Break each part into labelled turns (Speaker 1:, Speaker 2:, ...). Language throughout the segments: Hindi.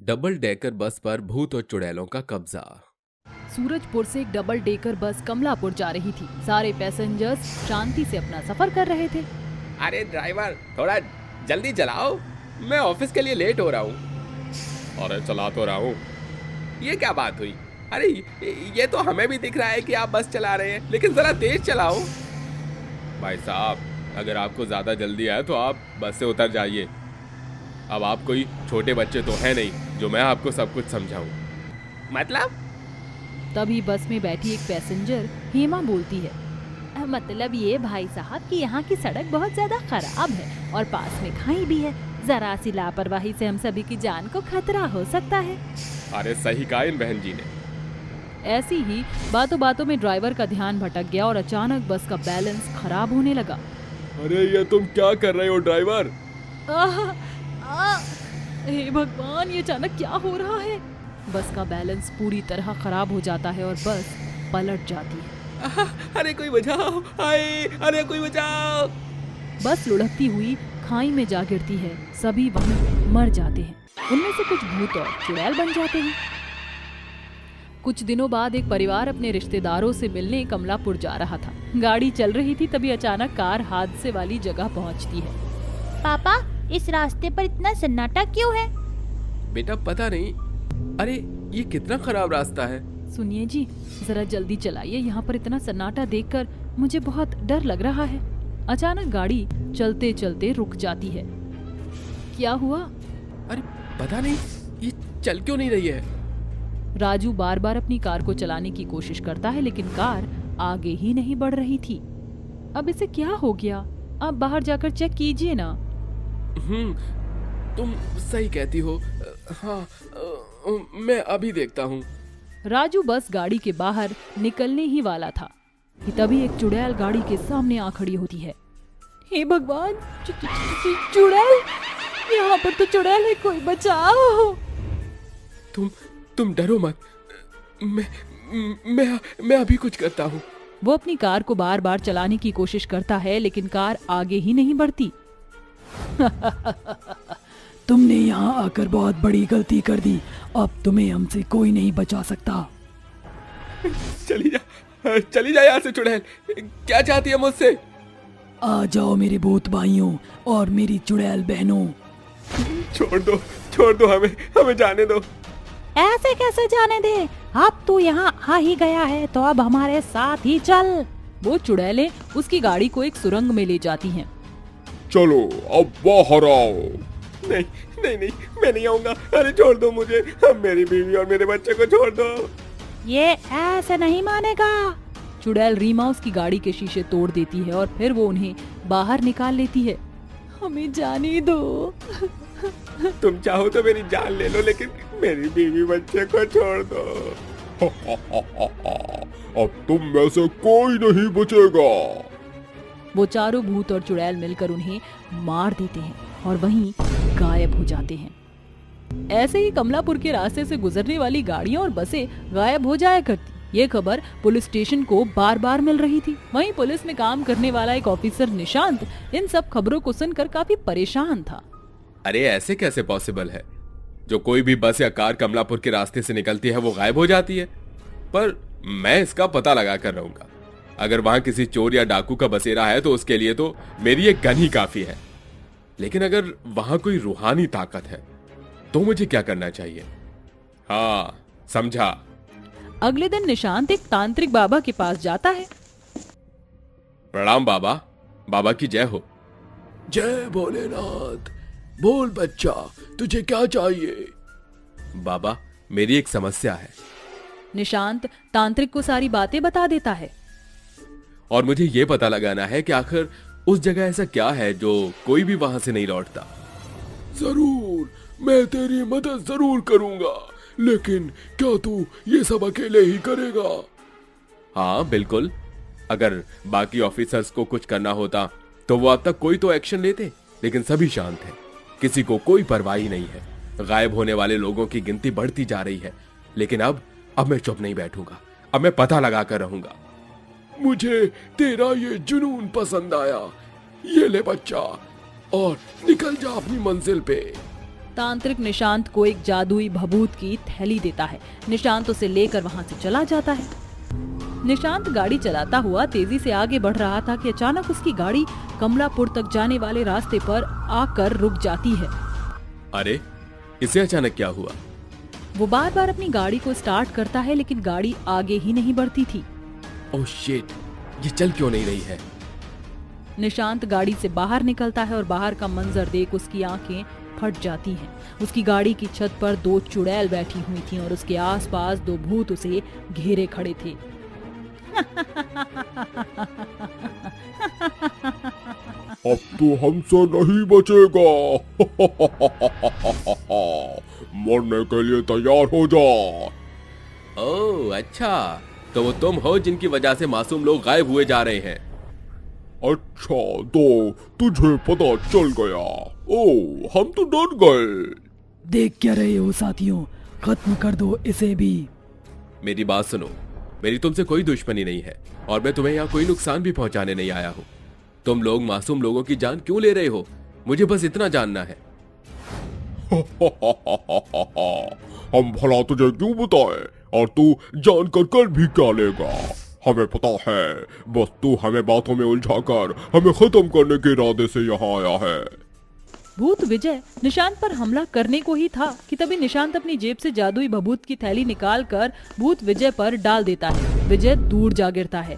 Speaker 1: डबल डेकर बस पर भूत और चुड़ैलों का कब्जा।
Speaker 2: सूरजपुर से एक डबल डेकर बस कमलापुर जा रही थी। सारे पैसेंजर्स शांति से अपना सफर कर रहे थे।
Speaker 1: अरे ड्राइवर, थोड़ा जल्दी चलाओ, मैं ऑफिस के लिए लेट हो रहा हूँ। अरे चला तो रहा हूँ। ये क्या बात हुई? अरे ये तो हमें भी दिख रहा है कि आप बस चला रहे हैं, लेकिन जरा तेज चलाओ। भाई साहब, अगर आपको ज्यादा जल्दी है तो आप बस से उतर जाइए। अब आप कोई छोटे बच्चे तो हैं नहीं जो मैं आपको सब कुछ समझाऊं। मतलब?
Speaker 2: तभी बस में बैठी एक पैसेंजर हेमा बोलती है, मतलब ये भाई साहब कि यहाँ की सड़क बहुत ज्यादा खराब है और पास में खाई भी है। जरा सी लापरवाही से हम सभी की जान को खतरा हो सकता है।
Speaker 1: अरे सही कहा इन बहन जी ने।
Speaker 2: ऐसी ही बातों बातों में ड्राइवर का ध्यान भटक गया और अचानक बस का बैलेंस खराब होने लगा।
Speaker 1: अरे ये तुम क्या कर रहे हो ड्राइवर?
Speaker 2: हे भगवान, ये अचानक क्या हो रहा है? बस का बैलेंस पूरी तरह खराब हो जाता है और बस पलट जाती है।
Speaker 1: अरे कोई बचाओ, हाय, अरे कोई बचाओ।
Speaker 2: बस लुढ़कती हुई खाई में जा गिरती है। सभी वहीं मर जाते हैं। उनमें से कुछ भूत और चुड़ैल बन जाते हैं। कुछ दिनों बाद एक परिवार अपने रिश्तेदारों से मिलने कमलापुर जा रहा था। गाड़ी चल रही थी, तभी अचानक कार हादसे वाली जगह पहुंचती है।
Speaker 3: पापा, इस रास्ते पर इतना सन्नाटा क्यों है?
Speaker 1: बेटा पता नहीं। अरे ये कितना खराब रास्ता है।
Speaker 2: सुनिए जी, जरा जल्दी चलाइए, यहाँ पर इतना सन्नाटा देखकर मुझे बहुत डर लग रहा है। अचानक गाड़ी चलते चलते रुक जाती है। क्या हुआ?
Speaker 1: अरे पता नहीं, ये चल क्यों नहीं रही है।
Speaker 2: राजू बार बार अपनी कार को चलाने की कोशिश करता है, लेकिन कार आगे ही नहीं बढ़ रही थी। अब इसे क्या हो गया? आप बाहर जाकर चेक कीजिए ना।
Speaker 1: तुम सही कहती हो। हाँ, मैं अभी देखता हूँ।
Speaker 2: राजू बस गाड़ी के बाहर निकलने ही वाला था कि तभी एक चुड़ैल गाड़ी के सामने आ खड़ी होती है। हे भगवान, चुड़ैल! यहाँ पर तो चुड़ैल है, कोई बचाओ!
Speaker 1: तुम डरो मत। मैं अभी कुछ करता हूँ।
Speaker 2: वो अपनी कार को बार बार चलाने की कोशिश करता है, लेकिन कार आगे ही नहीं बढ़ती।
Speaker 4: तुमने यहाँ आकर बहुत बड़ी गलती कर दी। अब तुम्हें हमसे कोई नहीं बचा सकता।
Speaker 1: चली जा यहाँ से चुड़ैल। क्या चाहती है मुझसे?
Speaker 4: आ जाओ मेरे भूत भाइयों और मेरी चुड़ैल बहनों।
Speaker 1: छोड़ दो हमें जाने दो।
Speaker 3: ऐसे कैसे जाने दे? अब तू यहाँ आ ही गया है तो अब हमारे साथ ही चल।
Speaker 2: वो चुड़ैलें उसकी गाड़ी को एक सुरंग में ले जाती हैं।
Speaker 5: चलो अब बाहर आओ।
Speaker 1: नहीं, मैं नहीं आऊंगा। अरे छोड़ दो मुझे, मेरी बीवी और मेरे बच्चे को छोड़ दो।
Speaker 3: ये ऐसे नहीं मानेगा।
Speaker 2: चुड़ैल रीमा उसकी गाड़ी के शीशे तोड़ देती है और फिर वो उन्हें बाहर निकाल लेती है। हमें जाने दो।
Speaker 1: तुम चाहो तो मेरी जान ले लो, लेकिन मेरी बीवी बच्चे को छोड़ दो।
Speaker 5: अब तुम में से कोई नहीं बचेगा।
Speaker 2: वो चारों भूत और चुड़ैल मिलकर उन्हें मार देते हैं और वहीं गायब हो जाते हैं। ऐसे ही कमलापुर के रास्ते से गुजरने वाली गाड़ियां और बसें गायब हो जाया करती। ये खबर पुलिस स्टेशन को बार बार मिल रही थी। वहीं पुलिस में काम करने वाला एक ऑफिसर निशांत इन सब खबरों को सुनकर काफी परेशान था।
Speaker 1: अरे ऐसे कैसे पॉसिबल है? जो कोई भी बस या कार कमलापुर के रास्ते से निकलती है वो गायब हो जाती है। पर मैं इसका पता लगा कर रहूंगा। अगर वहां किसी चोर या डाकू का बसेरा है तो उसके लिए तो मेरी एक गन ही काफी है। लेकिन अगर वहां कोई रूहानी ताकत है तो मुझे क्या करना चाहिए? हाँ, समझा।
Speaker 2: अगले दिन निशांत एक तांत्रिक बाबा के पास जाता है।
Speaker 1: प्रणाम बाबा। बाबा की जय हो।
Speaker 4: जय भोलेनाथ। बोल बच्चा, तुझे क्या चाहिए?
Speaker 1: बाबा, मेरी एक समस्या है।
Speaker 2: निशांत तांत्रिक को सारी बातें बता देता है।
Speaker 1: और मुझे ये पता लगाना है कि आखिर उस जगह ऐसा क्या है जो कोई भी वहां से नहीं लौटता।
Speaker 4: जरूर, मैं तेरी मदद जरूर करूंगा, लेकिन क्या तू ये सब अकेले ही करेगा?
Speaker 1: हाँ बिल्कुल। अगर बाकी ऑफिसर्स को कुछ करना होता तो वो अब तक कोई तो एक्शन लेते, लेकिन सभी शांत हैं। किसी को कोई परवाह ही नहीं है। गायब होने वाले लोगों की गिनती बढ़ती जा रही है, लेकिन अब मैं चुप नहीं बैठूंगा। अब मैं पता लगा कर रहूंगा।
Speaker 4: मुझे तेरा ये जुनून पसंद आया। ये ले बच्चा और निकल जा अपनी मंजिल पे।
Speaker 2: तांत्रिक निशांत को एक जादुई भभूत की थैली देता है। निशांत उसे लेकर वहां से चला जाता है। निशांत गाड़ी चलाता हुआ तेजी से आगे बढ़ रहा था कि अचानक उसकी गाड़ी कमलापुर तक जाने वाले रास्ते पर आकर रुक जाती है।
Speaker 1: अरे इसे अचानक क्या हुआ?
Speaker 2: वो बार बार अपनी गाड़ी को स्टार्ट करता है लेकिन गाड़ी आगे ही नहीं बढ़ती थी।
Speaker 1: ओह शिट, ये चल क्यों नहीं रही है?
Speaker 2: निशांत गाड़ी से बाहर निकलता है और बाहर का मंजर देख उसकी आंखें फट जाती हैं। उसकी गाड़ी की छत पर 2 चुड़ैल बैठी हुई थीं और उसके आसपास 2 भूत उसे घेरे खड़े थे।
Speaker 5: अब तू हमसे नहीं बचेगा। मरने के लिए तैयार हो जा।
Speaker 1: ओह अच्छा, तो वो तुम हो जिनकी वजह से मासूम लोग गायब हुए जा रहे हैं।
Speaker 5: अच्छा, तो तुझे पता चल गया। ओह, हम तो डर गए।
Speaker 6: देख क्या रहे हो साथियों, खत्म कर दो इसे भी।
Speaker 1: मेरी बात सुनो, मेरी तुमसे कोई दुश्मनी नहीं है और मैं तुम्हें यहाँ कोई नुकसान भी पहुंचाने नहीं आया हूँ। तुम लोग मासूम लोगों की जान क्यों ले रहे हो, मुझे बस इतना जानना है।
Speaker 5: हम भला तुझे क्यों बताएं, और तू जानकर कर भी क्या लेगा? हमें पता है, बस तू हमें बातों में उलझाकर हमें खत्म करने के इरादे से यहाँ आया है।
Speaker 2: भूत विजय निशांत पर हमला करने को ही था कि तभी निशांत अपनी जेब से जादुई भभूत की थैली निकालकर भूत विजय पर डाल देता है। विजय दूर जा गिरता है।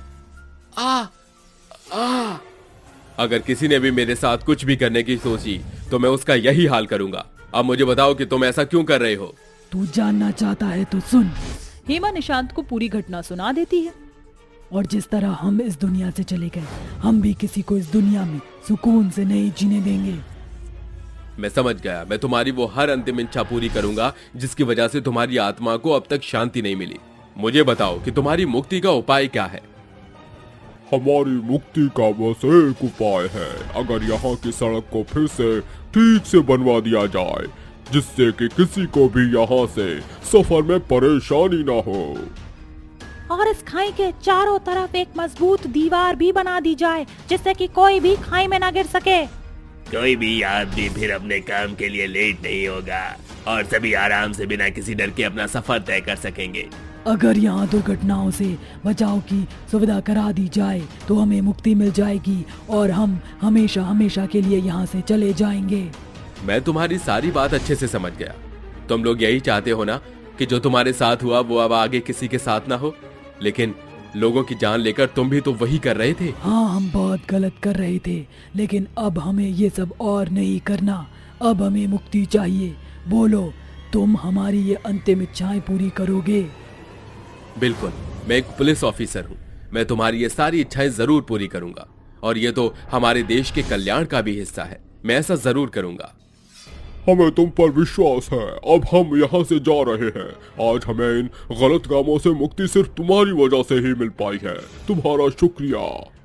Speaker 1: अगर किसी ने भी मेरे साथ कुछ भी करने की सोची तो मैं उसका यही हाल करूंगा। अब मुझे बताओ कि तुम ऐसा क्यों कर रहे हो?
Speaker 6: तू जानना चाहता है तो सुन।
Speaker 2: हेमा निशांत को पूरी घटना सुना देती है।
Speaker 6: और जिस तरह हम इस दुनिया से चले गए, हम भी किसी को इस दुनिया में सुकून से नहीं जीने देंगे।
Speaker 1: मैं समझ गया, मैं तुम्हारी वो हर अंतिम इच्छा पूरी करूंगा जिसकी वजह से तुम्हारी आत्मा को अब तक शांति नहीं मिली। मुझे बताओ कि तुम्हारी मुक्ति का उपाय क्या है?
Speaker 5: हमारी मुक्ति का बस एक उपाय है। अगर यहाँ की सड़क को फिर से ठीक से बनवा दिया जाए, जिससे कि किसी को भी यहाँ से सफर में परेशानी ना हो।
Speaker 3: और इस खाई के चारों तरफ एक मजबूत दीवार भी बना दी जाए, जिससे कि कोई भी खाई में ना गिर सके।
Speaker 7: कोई भी आदमी फिर अपने काम के लिए लेट नहीं होगा और सभी आराम से बिना किसी डर के अपना सफर तय कर सकेंगे।
Speaker 6: अगर यहाँ दुर्घटनाओं से बचाव की सुविधा करा दी जाए तो हमें मुक्ति मिल जाएगी और हम हमेशा हमेशा के लिए यहाँ से चले जाएंगे।
Speaker 1: मैं तुम्हारी सारी बात अच्छे से समझ गया। तुम लोग यही चाहते हो ना कि जो तुम्हारे साथ हुआ वो अब आगे किसी के साथ ना हो, लेकिन लोगों की जान लेकर तुम भी तो वही कर रहे थे।
Speaker 6: हाँ, हम बहुत गलत कर रहे थे, लेकिन अब हमें ये सब और नहीं करना। अब हमें मुक्ति चाहिए। बोलो, तुम हमारी ये अंतिम इच्छाएं पूरी करोगे?
Speaker 1: बिल्कुल, मैं एक पुलिस ऑफिसर हूँ। मैं तुम्हारी ये सारी इच्छाएं जरूर पूरी करूंगा और ये तो हमारे देश के कल्याण का भी हिस्सा है। मैं ऐसा जरूर करूंगा।
Speaker 5: हमें तुम पर विश्वास है। अब हम यहाँ से जा रहे हैं। आज हमें इन गलत कामों से मुक्ति सिर्फ तुम्हारी वजह से ही मिल पाई है। तुम्हारा शुक्रिया।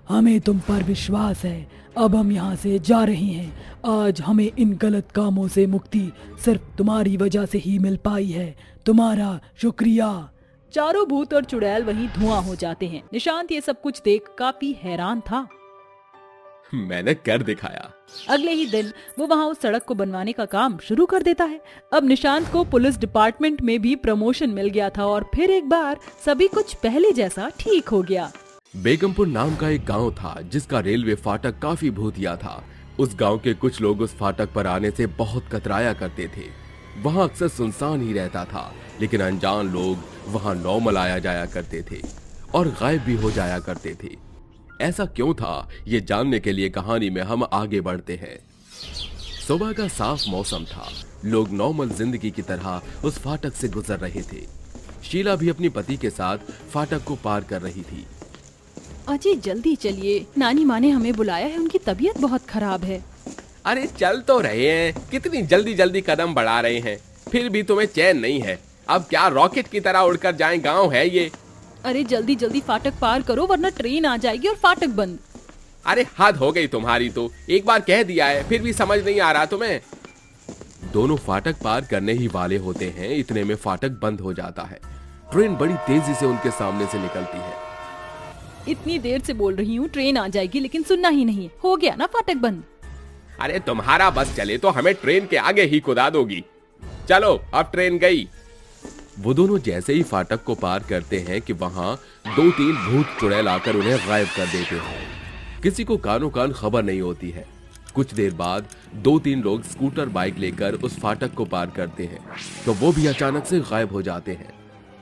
Speaker 6: हमें तुम पर विश्वास है। अब हम यहाँ से जा रहे हैं। आज हमें इन गलत कामों से मुक्ति सिर्फ तुम्हारी वजह से ही मिल पाई है। तुम्हारा शुक्रिया।
Speaker 2: चारों भूत और चुड़ैल वहीं धुआं हो जाते हैं। निशांत ये सब कुछ देख काफी हैरान था।
Speaker 1: मैंने कर दिखाया।
Speaker 2: अगले ही दिन वो वहाँ उस सड़क को बनवाने का काम शुरू कर देता है। अब निशांत को पुलिस डिपार्टमेंट में भी प्रमोशन मिल गया था और फिर एक बार सभी कुछ पहले जैसा ठीक हो गया।
Speaker 1: बेगमपुर नाम का एक गांव था जिसका रेलवे फाटक काफी भूतिया था। उस गांव के कुछ लोग उस फाटक पर आने से बहुत कतराया करते थे। वहाँ अक्सर सुनसान ही रहता था, लेकिन अनजान लोग वहाँ नॉर्मल आया जाया करते थे और गायब भी हो जाया करते थे। ऐसा क्यों था, ये जानने के लिए कहानी में हम आगे बढ़ते हैं। सुबह का साफ मौसम था। लोग नॉर्मल जिंदगी की तरह उस फाटक से गुजर रहे थे। शीला भी अपने पति के साथ फाटक को पार कर रही थी।
Speaker 2: अजी जल्दी चलिए, नानी माँ ने हमें बुलाया है, उनकी तबीयत बहुत खराब है।
Speaker 1: अरे चल तो रहे हैं, कितनी जल्दी जल्दी कदम बढ़ा रहे हैं, फिर भी तुम्हें चैन नहीं है। अब क्या रॉकेट की तरह उड़कर जाएं, गांव है ये।
Speaker 2: अरे जल्दी जल्दी फाटक पार करो वरना ट्रेन आ जाएगी और फाटक बंद।
Speaker 1: अरे हद हो गई तुम्हारी तो, एक बार कह दिया है फिर भी समझ नहीं आ रहा तुम्हें। दोनों फाटक पार करने ही वाले होते हैं, इतने में फाटक बंद हो जाता है। ट्रेन बड़ी तेजी से उनके सामने से निकलती है।
Speaker 2: इतनी देर से बोल रही हूँ ट्रेन आ जाएगी, लेकिन सुनना ही नहीं। हो गया ना फाटक बंद।
Speaker 1: अरे तुम्हारा बस चले तो हमें ट्रेन के आगे ही कुदा दोगी। चलो अब ट्रेन गई। वो दोनों जैसे ही फाटक को पार करते हैं कि वहां 2-3 भूत चुड़ैल आकर उन्हें गायब कर देते हैं। किसी को कानों कान खबर नहीं होती है। कुछ देर बाद 2-3 लोग स्कूटर बाइक लेकर उस फाटक को पार करते हैं तो वो भी अचानक से गायब हो जाते हैं।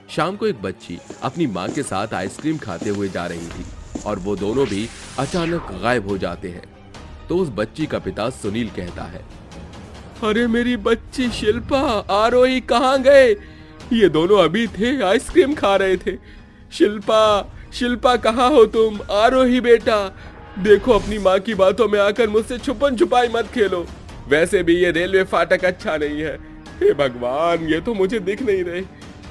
Speaker 1: शाम को एक बच्ची अपनी माँ के साथ आइसक्रीम खाते हुए जा रही थी और वो दोनों भी अचानक गायब हो जाते हैं। तो उस बच्ची का पिता सुनील कहता है, अरे मेरी बच्ची शिल्पा, आरोही कहाँ गए? ये दोनों अभी थे, आइसक्रीम खा रहे थे। शिल्पा कहाँ हो तुम? आरोही बेटा, देखो अपनी माँ की बातों में आकर मुझसे छुपन छुपाई मत खेलो। वैसे भी ये रेलवे फाटक अच्छा नहीं है। हे भगवान, ये तो मुझे दिख नहीं रहे,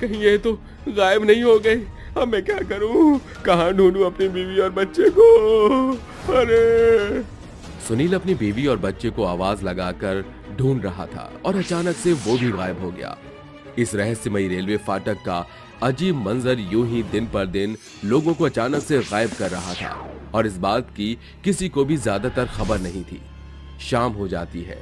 Speaker 1: कहीं ये तो गायब नहीं हो गए। अब मैं क्या करूं? कहाँ ढूंढूं अपनी बीवी और बच्चे को? अरे! सुनील अपनी बीवी और बच्चे को आवाज लगाकर ढूंढ रहा था और अचानक से वो भी गायब हो गया। इस रहस्यमयी रेलवे फाटक का अजीब मंजर यूं ही दिन पर दिन लोगों को अचानक से गायब कर रहा था और इस बात की किसी को भी ज्यादातर खबर नहीं थी। शाम हो जाती है।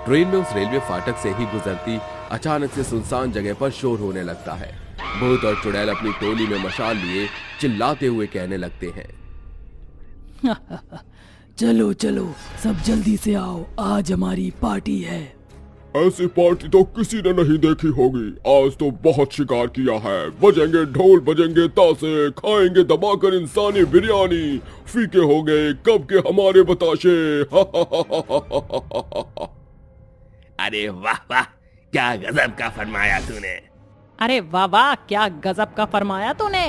Speaker 1: ट्रेन में उस रेलवे फाटक से ही गुजरती अचानक से सुनसान जगह पर शोर होने लगता है। भूत और चुड़ैल अपनी टोली में मशाल लिए चिल्लाते हुए कहने लगते हैं,
Speaker 6: चलो चलो सब जल्दी से आओ, आज हमारी पार्टी है।
Speaker 5: ऐसी पार्टी तो किसी ने नहीं देखी होगी। आज तो बहुत शिकार किया है। बजेंगे ढोल, बजेंगे ताशे, खाएंगे दबाकर इंसानी बिरयानी। फीके हो गए कब के हमारे बताशे।
Speaker 7: अरे वाह वाह, क्या गजब का फरमाया तूने।
Speaker 2: अरे वाह वाह, क्या गजब का फरमाया तूने।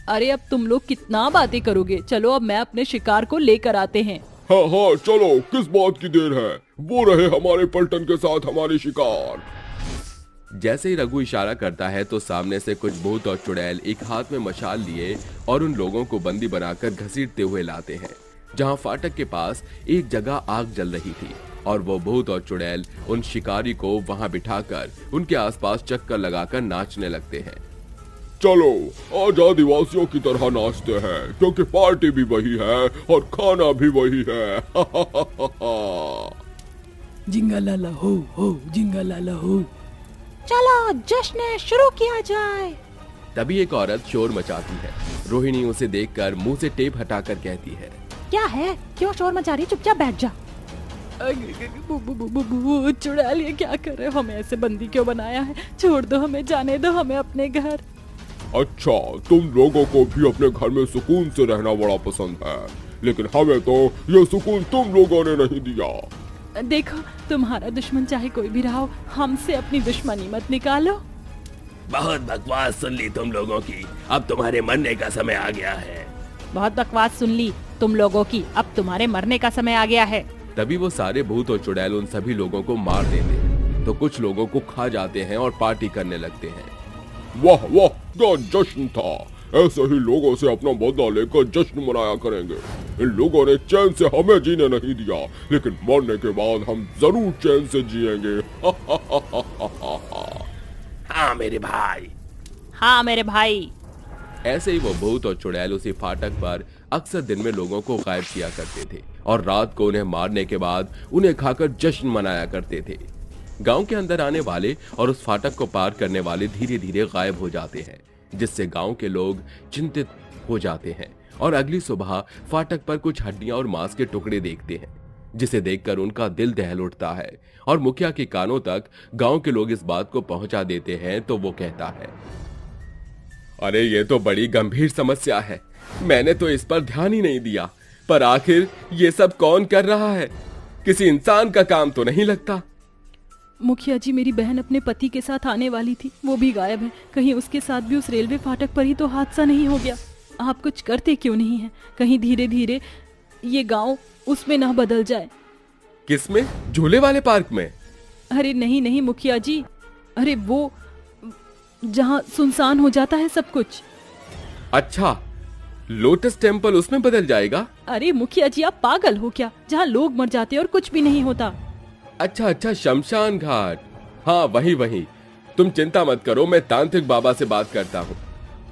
Speaker 2: अरे अब तुम लोग कितना बातें करोगे, चलो अब मैं अपने शिकार को लेकर आते हैं।
Speaker 5: हाँ चलो, किस बात की देर है? वो रहे हमारे पलटन के साथ हमारे शिकार।
Speaker 1: जैसे ही रघु इशारा करता है तो सामने से कुछ भूत और चुड़ैल एक हाथ में मशाल लिए और उन लोगों को बंदी बनाकर घसीटते हुए लाते हैं। जहां फाटक के पास एक जगह आग जल रही थी और वो भूत और चुड़ैल उन शिकारी को वहां बिठाकर उनके आसपास चक्कर लगाकर नाचने लगते हैं।
Speaker 5: चलो आज आदिवासियों की तरह नाचते हैं, क्योंकि पार्टी भी वही है और खाना भी वही है।
Speaker 6: जिंगालाला हो जिंगालाला हो।
Speaker 3: चलो जश्न शुरू किया जाए।
Speaker 1: तभी एक औरत शोर मचाती है। रोहिणी उसे देखकर मुंह से टेप हटाकर कहती है,
Speaker 3: क्या है, क्यों शोर मचा रही? चुपचाप बैठ जा।
Speaker 2: चुड़ैल ये क्या कर रहे हो? हमें ऐसे बंदी क्यों बनाया है? छोड़ दो हमें, जाने दो हमें अपने घर।
Speaker 5: अच्छा, तुम लोगों को भी अपने घर में सुकून से रहना बड़ा पसंद है, लेकिन हमें तो ये सुकून तुम लोगों ने नहीं दिया।
Speaker 2: देखो, तुम्हारा दुश्मन चाहे कोई भी रहा हो, हमसे अपनी दुश्मनी मत निकालो।
Speaker 7: बहुत बकवास सुन ली तुम लोगों की, अब तुम्हारे मरने का समय आ गया है।
Speaker 2: बहुत बकवास सुन ली तुम लोगों की, अब तुम्हारे मरने का समय आ गया है।
Speaker 1: तभी वो सारे भूत और चुड़ैल उन सभी लोगों को मार देते हैं तो कुछ लोगों को खा जाते हैं और पार्टी करने लगते हैं।
Speaker 5: वाह वाह, क्या जश्न था। ऐसे ही लोगों से अपना बदला लेकर जश्न मनाया करेंगे। इन लोगों ने चैन से हमें जीने नहीं दिया, लेकिन मरने के बाद हम जरूर चैन से जिएंगे।
Speaker 7: हाँ मेरे भाई।
Speaker 2: हाँ मेरे भाई।
Speaker 1: ऐसे ही वो भूत और चुड़ैल उसी फाटक पर अक्सर दिन में लोगों को गायब किया करते थे और रात को उन्हें मारने के बाद उन्हें खाकर जश्न मनाया करते थे। गांव के अंदर आने वाले और उस फाटक को पार करने वाले धीरे धीरे गायब हो जाते हैं, जिससे गांव के लोग चिंतित हो जाते हैं और अगली सुबह फाटक पर कुछ हड्डियां और मांस के टुकड़े देखते हैं, जिसे देखकर उनका दिल दहल उठता है और मुखिया के कानों तक गांव के लोग इस बात को पहुंचा देते हैं। तो वो कहता है, अरे ये तो बड़ी गंभीर समस्या है, मैंने तो इस पर ध्यान ही नहीं दिया, पर आखिर ये सब कौन कर रहा है? किसी इंसान का काम तो नहीं लगता।
Speaker 2: मुखिया जी, मेरी बहन अपने पति के साथ आने वाली थी, वो भी गायब है। कहीं उसके साथ भी उस रेलवे फाटक पर ही तो हादसा नहीं हो गया? आप कुछ करते क्यों नहीं हैं? कहीं धीरे धीरे ये गांव उसमें ना बदल जाए।
Speaker 1: किसमें? झूले वाले पार्क में?
Speaker 2: अरे नहीं नहीं मुखिया जी, अरे वो जहाँ सुनसान हो जाता है सब कुछ।
Speaker 1: अच्छा, लोटस टेम्पल उसमें बदल जाएगा?
Speaker 2: अरे मुखिया जी, आप पागल हो क्या? जहाँ लोग मर जाते हैं और कुछ भी नहीं होता।
Speaker 1: अच्छा, शमशान घाट। हाँ वही। तुम चिंता मत करो, मैं तांत्रिक बाबा से बात करता हूँ,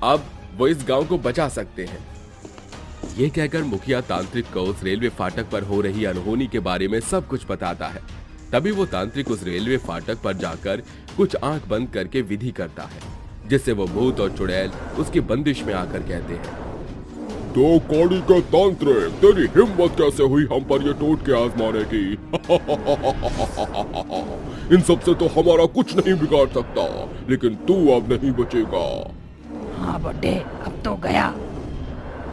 Speaker 1: अब वो इस गांव को बचा सकते हैं। ये कहकर मुखिया तांत्रिक को उस रेलवे फाटक पर हो रही अनहोनी के बारे में सब कुछ बताता है। तभी वो तांत्रिक उस रेलवे फाटक पर जाकर कुछ आंख बंद करके विधि करता है, जिससे वो भूत और चुड़ैल उसकी बंदिश में आकर कहते हैं,
Speaker 5: तो कौड़ी का तांत्रिक, तेरी हिम्मत कैसे हुई हम पर ये टोट के आजमाने की? इन सब से तो हमारा कुछ नहीं बिगाड़ सकता, लेकिन तू अब नहीं बचेगा।
Speaker 3: हाँ बुड्ढे, अब तो गया।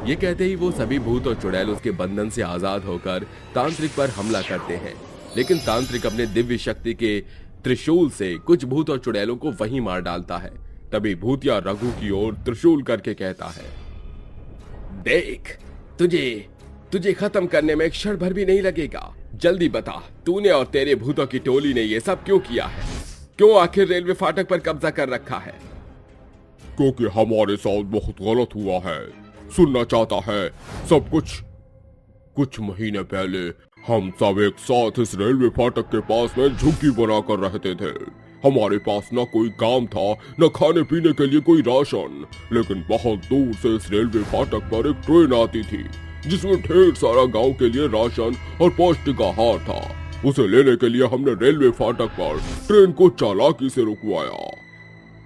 Speaker 1: ये कहते ही वो सभी भूत और चुड़ैल उसके बंधन से आजाद होकर तांत्रिक पर हमला करते हैं, लेकिन तांत्रिक अपने दिव्य शक्ति के त्रिशूल से कुछ भूत और चुड़ैलों को वहीं मार डालता है। तभी भूतिया रघु की ओर त्रिशूल करके कहता है, देख, तुझे खत्म करने में एक क्षण भर भी नहीं लगेगा। जल्दी बता, तूने और तेरे भूतों की टोली ने ये सब क्यों किया है? क्यों आखिर रेलवे फाटक पर कब्जा कर रखा है?
Speaker 5: क्योंकि हमारे साथ बहुत गलत हुआ है। सुनना चाहता है सब कुछ महीने पहले हम सब एक साथ इस रेलवे फाटक के पास में झुग्गी बनाकर रहते थे। हमारे पास न कोई काम था, न खाने पीने के लिए कोई राशन, लेकिन बहुत दूर से इस रेलवे फाटक पर एक ट्रेन आती थी जिसमें ढेर सारा गांव के लिए राशन और पौष्टिक आहार था। उसे लेने के लिए हमने रेलवे फाटक पर ट्रेन को चालाकी से रुकवाया।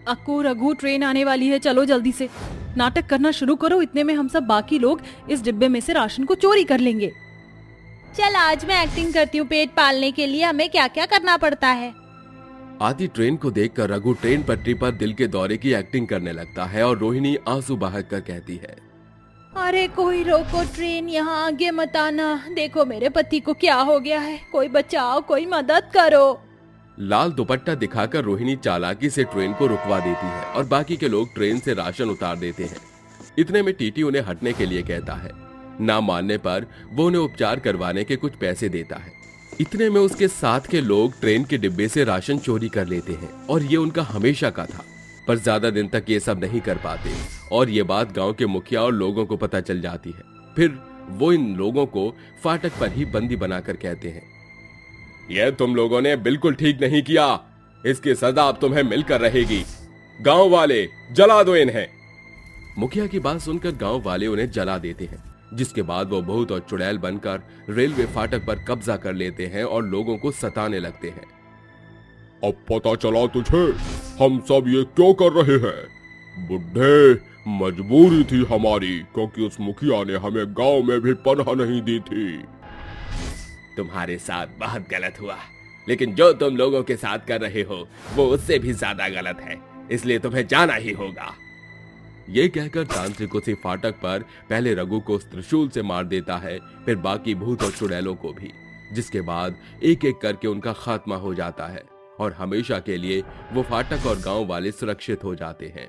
Speaker 2: अक्कू, रघु, ट्रेन आने वाली है, चलो जल्दी से नाटक करना शुरू करो। इतने में हम सब बाकी लोग इस डिब्बे में से राशन को चोरी कर लेंगे।
Speaker 3: चल आज मैं एक्टिंग करती हूँ, पेट पालने के लिए हमें क्या क्या करना पड़ता है।
Speaker 1: आती ट्रेन को देखकर रघु ट्रेन पटरी पर दिल के दौरे की एक्टिंग करने लगता है और रोहिणी आंसू बहाकर कहती है,
Speaker 3: अरे कोई रोको ट्रेन, यहाँ आगे मत आना। देखो मेरे पति को क्या हो गया है, कोई बचाओ, कोई मदद करो।
Speaker 1: लाल दुपट्टा दिखाकर रोहिणी चालाकी से ट्रेन को रुकवा देती है और बाकी के लोग ट्रेन से राशन उतार देते हैं। इतने में टीटी उन्हें हटने के लिए कहता है। ना मानने पर वो उन्हें उपचार करवाने के कुछ पैसे देता है। इतने में उसके साथ के लोग ट्रेन के डिब्बे से राशन चोरी कर लेते हैं और ये उनका हमेशा का था। पर ज्यादा दिन तक ये सब नहीं कर पाते और ये बात गांव के मुखिया और लोगों को पता चल जाती है। फिर वो इन लोगों को फाटक पर ही बंदी बनाकर कहते हैं, यह तुम लोगों ने बिल्कुल ठीक नहीं किया, इसकी सजा अब तुम्हें मिलकर रहेगी। गांव वाले जला दो इन्हें। मुखिया की बात सुनकर गांव वाले उन्हें जला देते हैं, जिसके बाद वो भूत और चुड़ैल बनकर रेलवे फाटक पर कब्जा कर लेते हैं और लोगों को सताने लगते हैं।
Speaker 5: अब पता चला तुझे हम सब ये क्यों कर रहे हैं? बुड्ढे, मजबूरी थी हमारी, क्योंकि उस मुखिया ने हमें गांव में भी पनाह नहीं दी थी।
Speaker 7: तुम्हारे साथ बहुत गलत हुआ, लेकिन जो तुम लोगों के साथ कर रहे हो वो उससे भी ज्यादा गलत है, इसलिए तुम्हें जाना ही होगा।
Speaker 1: ये कहकर तांत्रिक उसी फाटक पर पहले रघु को उस त्रिशूल से मार देता है, फिर बाकी भूत और चुड़ैलों को भी, जिसके बाद एक एक करके उनका खात्मा हो जाता है और हमेशा के लिए वो फाटक और गांव वाले सुरक्षित हो जाते हैं।